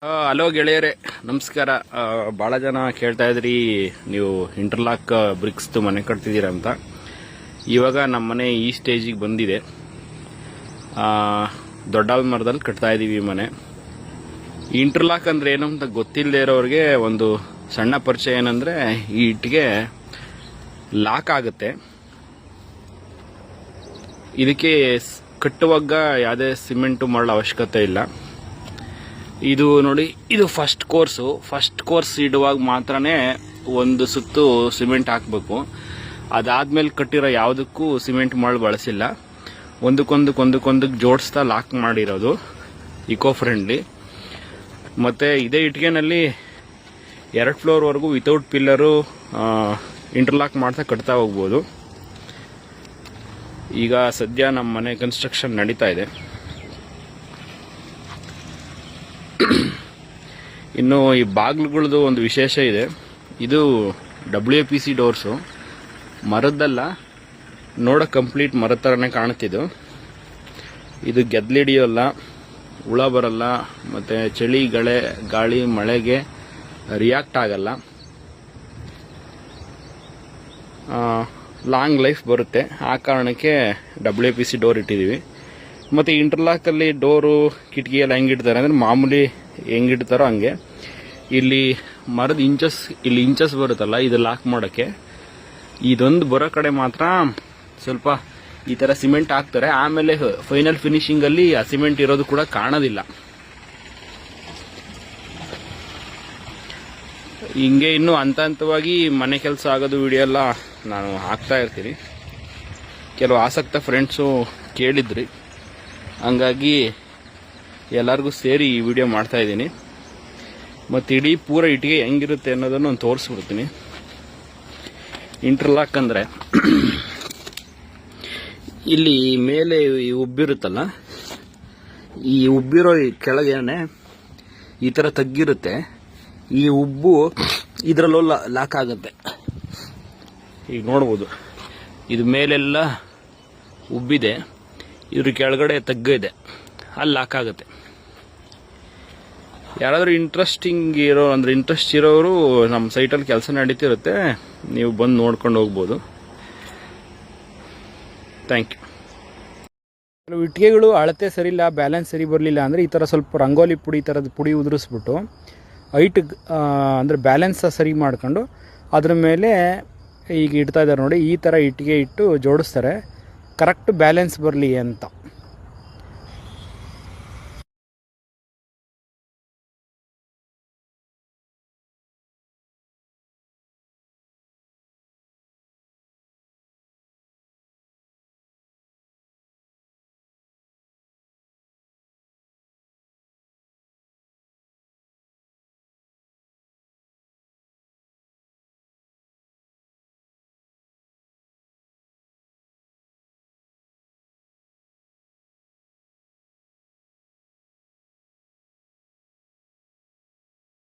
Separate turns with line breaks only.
Hello ಗೆಳೆಯರೇ, ನಮಸ್ಕಾರ. ಭಾಳ ಜನ ಕೇಳ್ತಾ ಇದ್ರಿ ನೀವು ಇಂಟರ್ಲಾಕ್ ಬ್ರಿಕ್ಸ್ದು ಮನೆ ಕಟ್ತಿದ್ದೀರ ಅಂತ. ಇವಾಗ ನಮ್ಮ ಮನೆ ಈ ಸ್ಟೇಜಿಗೆ ಬಂದಿದೆ. ದೊಡ್ಡ ಮರದಲ್ಲಿ ಕಟ್ತಾ ಇದ್ದೀವಿ ಮನೆ. ಇಂಟರ್ಲಾಕ್ ಅಂದ್ರೆ ಏನು ಅಂತ ಗೊತ್ತಿಲ್ಲದೆ ಇರೋರಿಗೆ ಒಂದು ಸಣ್ಣ ಪರಿಚಯ ಏನಂದ್ರೆ, ಈ ಇಟ್ಟಿಗೆ ಲಾಕ್ ಆಗುತ್ತೆ. ಇದಕ್ಕೆ ಕಟ್ಟುವಾಗ ಯಾವುದೇ ಸಿಮೆಂಟು ಮರಳ ಅವಶ್ಯಕತೆ ಇಲ್ಲ. ಇದು ನೋಡಿ, ಇದು ಫಸ್ಟ್ ಕೋರ್ಸ್ ಇಡುವಾಗ ಮಾತ್ರನೇ ಒಂದು ಸುತ್ತು ಸಿಮೆಂಟ್ ಹಾಕಬೇಕು. ಅದಾದ್ಮೇಲೆ ಕಟ್ಟಿರೋ ಯಾವುದಕ್ಕೂ ಸಿಮೆಂಟ್ ಮರಳು ಬಳಸಿಲ್ಲ. ಒಂದಕ್ಕೊಂದಕ್ಕೆ ಜೋಡಿಸ್ತಾ ಲಾಕ್ ಮಾಡಿರೋದು, ಇಕೋ ಫ್ರೆಂಡ್ಲಿ. ಮತ್ತೆ ಇದೇ ಇಟ್ಟಿಗೆನಲ್ಲಿ 2 ಫ್ಲೋರ್ವರೆಗೂ ವಿತೌಟ್ ಪಿಲ್ಲರು ಇಂಟರ್ಲಾಕ್ ಮಾಡ್ತಾ ಕಟ್ತಾ ಹೋಗ್ಬೋದು. ಈಗ ಸದ್ಯ ನಮ್ಮ ಮನೆ ಕನ್ಸ್ಟ್ರಕ್ಷನ್ ನಡೀತಾ ಇದೆ. ಇನ್ನು ಈ ಬಾಗಿಲುಗಳದ್ದು ಒಂದು ವಿಶೇಷ ಇದೆ. ಇದು WPC ಡೋರ್ಸು, ಮರದ್ದಲ್ಲ, ನೋಡೋಕೆ ಕಂಪ್ಲೀಟ್ ಮರದ ಥರನೇ ಕಾಣುತ್ತಿದ್ದು. ಇದು ಗೆದ್ಲಿಡಿಯೋಲ್ಲ, ಹುಳ ಬರಲ್ಲ, ಮತ್ತು ಚಳಿ ಗಾಳಿ ಮಳೆಗೆ ರಿಯಾಕ್ಟ್ ಆಗಲ್ಲ. ಲಾಂಗ್ ಲೈಫ್ ಬರುತ್ತೆ. ಆ ಕಾರಣಕ್ಕೆ WPC ಡೋರ್ ಇಟ್ಟಿದ್ದೀವಿ. ಮತ್ತು ಇಂಟರ್ಲಾಕಲ್ಲಿ ಡೋರು ಕಿಟಕಿ ಎಲ್ಲ ಹೆಂಗಿಡ್ತಾರೆ ಅಂದರೆ, ಮಾಮೂಲಿ ಹೆಂಗಿಡ್ತಾರೋ ಹಂಗೆ. ಇಲ್ಲಿ ಮರದ ಇಂಚಸ್ ಬರುತ್ತಲ್ಲ, ಇದು ಲಾಕ್ ಮಾಡೋಕ್ಕೆ. ಇದೊಂದು ಬರೋ ಕಡೆ ಮಾತ್ರ ಸ್ವಲ್ಪ ಈ ಥರ ಸಿಮೆಂಟ್ ಹಾಕ್ತಾರೆ. ಆಮೇಲೆ ಫೈನಲ್ ಫಿನಿಶಿಂಗಲ್ಲಿ ಆ ಸಿಮೆಂಟ್ ಇರೋದು ಕೂಡ ಕಾಣೋದಿಲ್ಲ. ಹಿಂಗೆ ಇನ್ನೂ ಹಂತವಾಗಿ ಮನೆ ಕೆಲಸ ಆಗೋದು ವಿಡಿಯೋ ಎಲ್ಲ ನಾನು ಹಾಕ್ತಾ ಇರ್ತೀನಿ. ಕೆಲವು ಆಸಕ್ತ ಫ್ರೆಂಡ್ಸು ಕೇಳಿದ್ರಿ, ಹಂಗಾಗಿ ಎಲ್ಲರಿಗೂ ಸೇರಿ ಈ ವಿಡಿಯೋ ಮಾಡ್ತಾ ಇದ್ದೀನಿ. ಮತ್ತು ಇಡೀ ಪೂರ ಇಟ್ಟಿಗೆ ಹೆಂಗಿರುತ್ತೆ ಅನ್ನೋದನ್ನು ನಾನು ತೋರಿಸ್ಬಿಡ್ತೀನಿ. ಇಂಟರ್ಲಾಕ್ ಅಂದರೆ ಇಲ್ಲಿ ಮೇಲೆ ಈ ಉಬ್ಬಿರುತ್ತಲ್ಲ, ಈ ಉಬ್ಬಿರೋ ಕೆಳಗೇನೆ ಈ ಥರ ತಗ್ಗಿರುತ್ತೆ. ಈ ಉಬ್ಬು ಇದರಲ್ಲೂ ಲಾಕ್ ಆಗುತ್ತೆ. ಈಗ ನೋಡ್ಬೋದು, ಇದು ಮೇಲೆಲ್ಲ ಉಬ್ಬಿದೆ, ಇದ್ರ ಕೆಳಗಡೆ ತಗ್ಗಿದೆ, ಅಲ್ಲಿ ಲಾಕ್ ಆಗುತ್ತೆ. ಯಾರಾದರೂ ಇಂಟ್ರೆಸ್ಟ್ ಇರೋರು ನಮ್ಮ ಸೈಟಲ್ಲಿ ಕೆಲಸ ನಡೀತಿರುತ್ತೆ, ನೀವು ಬಂದು ನೋಡ್ಕೊಂಡು ಹೋಗ್ಬೋದು. Thank you. ಕೆಲವು ಇಟ್ಟಿಗೆಗಳು ಅಳತೆ ಸರಿಯಿಲ್ಲ, ಬ್ಯಾಲೆನ್ಸ್ ಸರಿ ಬರಲಿಲ್ಲ ಅಂದರೆ ಈ ಥರ ಸ್ವಲ್ಪ ರಂಗೋಲಿ ಪುಡಿ ಥರದ ಪುಡಿ ಉದುರಿಸ್ಬಿಟ್ಟು ಹೈಟ್ ಅಂದರೆ ಬ್ಯಾಲೆನ್ಸ್ ಸರಿ ಮಾಡ್ಕೊಂಡು ಅದ್ರ ಮೇಲೆ ಈಗ ಇಡ್ತಾ ಇದ್ದಾರೆ ನೋಡಿ, ಈ ಥರ ಇಟ್ಟಿಗೆ ಇಟ್ಟು ಜೋಡಿಸ್ತಾರೆ, ಕರೆಕ್ಟ್ ಬ್ಯಾಲೆನ್ಸ್ ಬರಲಿ ಅಂತ.